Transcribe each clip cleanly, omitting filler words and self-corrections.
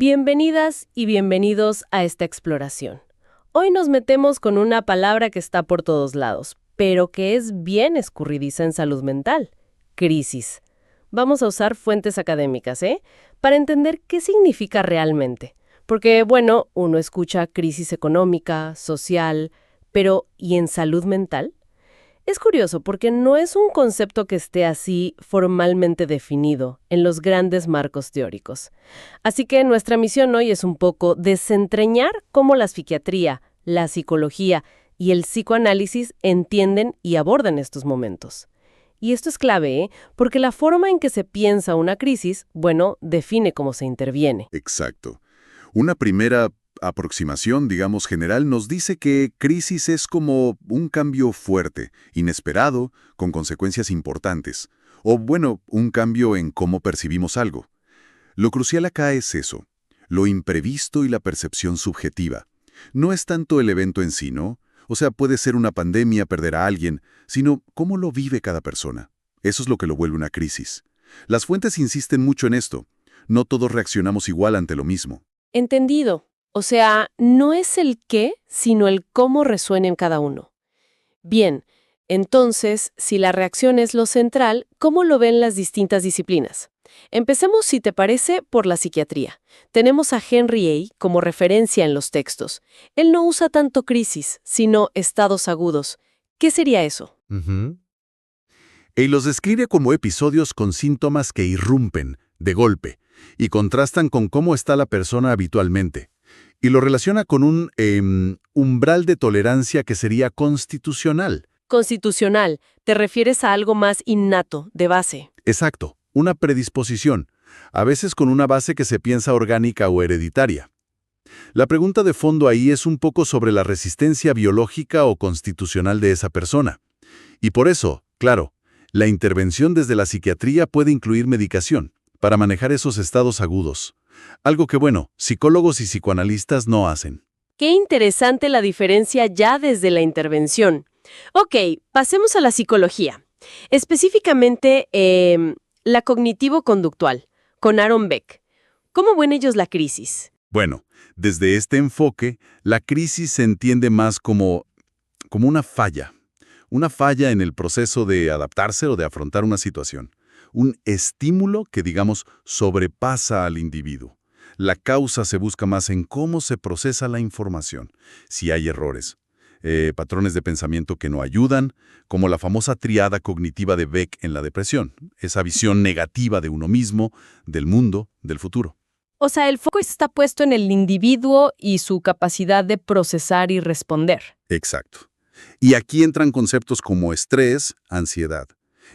Bienvenidas y bienvenidos a esta exploración. Hoy nos metemos con una palabra que está por todos lados, pero que es bien escurridiza en salud mental: crisis. Vamos a usar fuentes académicas, para entender qué significa realmente. Porque, bueno, uno escucha crisis económica, social, pero ¿y en salud mental? Es curioso porque no es un concepto que esté así formalmente definido en los grandes marcos teóricos. Así que nuestra misión hoy es un poco desentrañar cómo la psiquiatría, la psicología y el psicoanálisis entienden y abordan estos momentos. Y esto es clave, porque la forma en que se piensa una crisis, bueno, define cómo se interviene. Exacto. Una primera aproximación, digamos, general, nos dice que crisis es como un cambio fuerte, inesperado, con consecuencias importantes. O, bueno, un cambio en cómo percibimos algo. Lo crucial acá es eso, lo imprevisto y la percepción subjetiva. No es tanto el evento en sí, ¿no? O sea, puede ser una pandemia, perder a alguien, sino cómo lo vive cada persona. Eso es lo que lo vuelve una crisis. Las fuentes insisten mucho en esto. No todos reaccionamos igual ante lo mismo. Entendido. O sea, no es el qué, sino el cómo resuena en cada uno. Bien, entonces, si la reacción es lo central, ¿cómo lo ven las distintas disciplinas? Empecemos, si te parece, por la psiquiatría. Tenemos a Henry A. como referencia en los textos. Él no usa tanto crisis, sino estados agudos. ¿Qué sería eso? Él los describe como episodios con síntomas que irrumpen, de golpe, y contrastan con cómo está la persona habitualmente. Y lo relaciona con un umbral de tolerancia que sería constitucional. Constitucional. ¿Te refieres a algo más innato, de base? Exacto, una predisposición, a veces con una base que se piensa orgánica o hereditaria. La pregunta de fondo ahí es un poco sobre la resistencia biológica o constitucional de esa persona. Y por eso, claro, la intervención desde la psiquiatría puede incluir medicación para manejar esos estados agudos. Algo que, bueno, psicólogos y psicoanalistas no hacen. Qué interesante la diferencia ya desde la intervención. Ok, pasemos a la psicología. Específicamente, la cognitivo-conductual, con Aaron Beck. ¿Cómo ven ellos la crisis? Bueno, desde este enfoque, la crisis se entiende más como una falla. Una falla en el proceso de adaptarse o de afrontar una situación. Un estímulo que, digamos, sobrepasa al individuo. La causa se busca más en cómo se procesa la información, si hay errores, patrones de pensamiento que no ayudan, como la famosa triada cognitiva de Beck en la depresión, esa visión negativa de uno mismo, del mundo, del futuro. O sea, el foco está puesto en el individuo y su capacidad de procesar y responder. Exacto. Y aquí entran conceptos como estrés, ansiedad.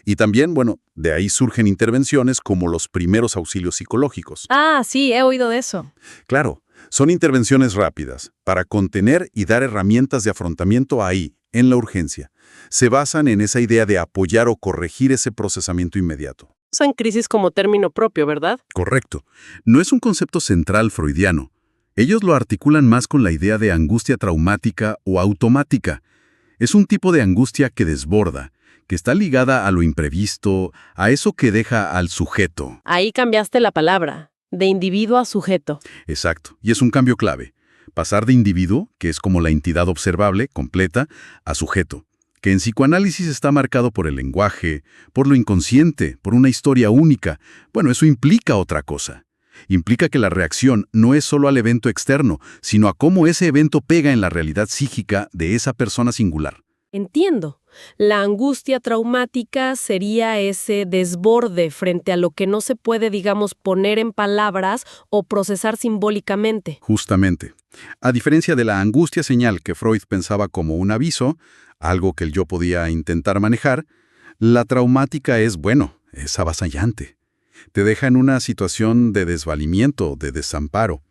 Y también, bueno, de ahí surgen intervenciones como los primeros auxilios psicológicos. Ah, sí, he oído de eso. Claro, son intervenciones rápidas, para contener y dar herramientas de afrontamiento ahí, en la urgencia. Se basan en esa idea de apoyar o corregir ese procesamiento inmediato. Usan crisis como término propio, ¿verdad? Correcto. No es un concepto central freudiano. Ellos lo articulan más con la idea de angustia traumática o automática. Es un tipo de angustia que desborda, que está ligada a lo imprevisto, a eso que deja al sujeto. Ahí cambiaste la palabra, de individuo a sujeto. Exacto, y es un cambio clave. Pasar de individuo, que es como la entidad observable, completa, a sujeto, que en psicoanálisis está marcado por el lenguaje, por lo inconsciente, por una historia única. Bueno, eso implica otra cosa. Implica que la reacción no es solo al evento externo, sino a cómo ese evento pega en la realidad psíquica de esa persona singular. Entiendo. La angustia traumática sería ese desborde frente a lo que no se puede, digamos, poner en palabras o procesar simbólicamente. Justamente. A diferencia de la angustia señal que Freud pensaba como un aviso, algo que el yo podía intentar manejar, la traumática es, bueno, es avasallante. Te deja en una situación de desvalimiento, de desamparo.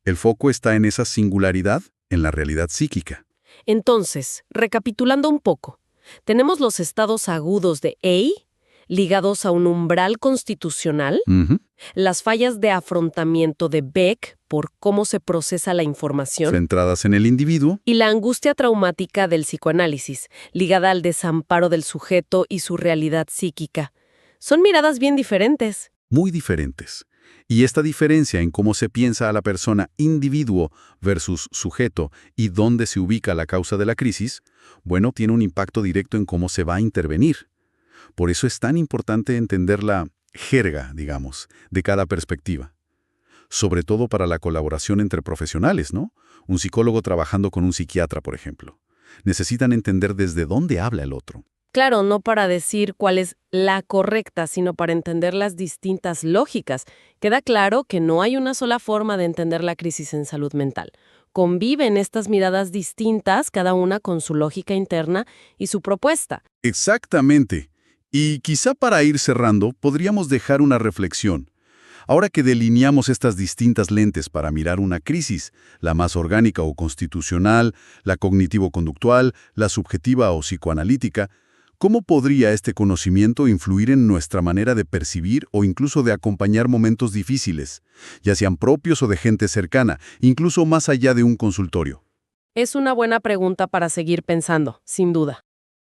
El foco está en esa singularidad, en la realidad psíquica. Entonces, recapitulando un poco, tenemos los estados agudos de A, ligados a un umbral constitucional, las fallas de afrontamiento de Beck por cómo se procesa la información, Centradas en el individuo. y la angustia traumática del psicoanálisis, ligada al desamparo del sujeto y su realidad psíquica. Son miradas bien diferentes. Muy diferentes. Y esta diferencia en cómo se piensa a la persona individuo versus sujeto y dónde se ubica la causa de la crisis, bueno, tiene un impacto directo en cómo se va a intervenir. Por eso es tan importante entender la jerga, digamos, de cada perspectiva. Sobre todo para la colaboración entre profesionales, ¿no? Un psicólogo trabajando con un psiquiatra, por ejemplo. Necesitan entender desde dónde habla el otro. Claro, no para decir cuál es la correcta, sino para entender las distintas lógicas. Queda claro que no hay una sola forma de entender la crisis en salud mental. Conviven estas miradas distintas, cada una con su lógica interna y su propuesta. Exactamente. Y quizá para ir cerrando, podríamos dejar una reflexión. Ahora que delineamos estas distintas lentes para mirar una crisis, la más orgánica o constitucional, la cognitivo-conductual, la subjetiva o psicoanalítica, ¿cómo podría este conocimiento influir en nuestra manera de percibir o incluso de acompañar momentos difíciles, ya sean propios o de gente cercana, incluso más allá de un consultorio? Es una buena pregunta para seguir pensando, sin duda.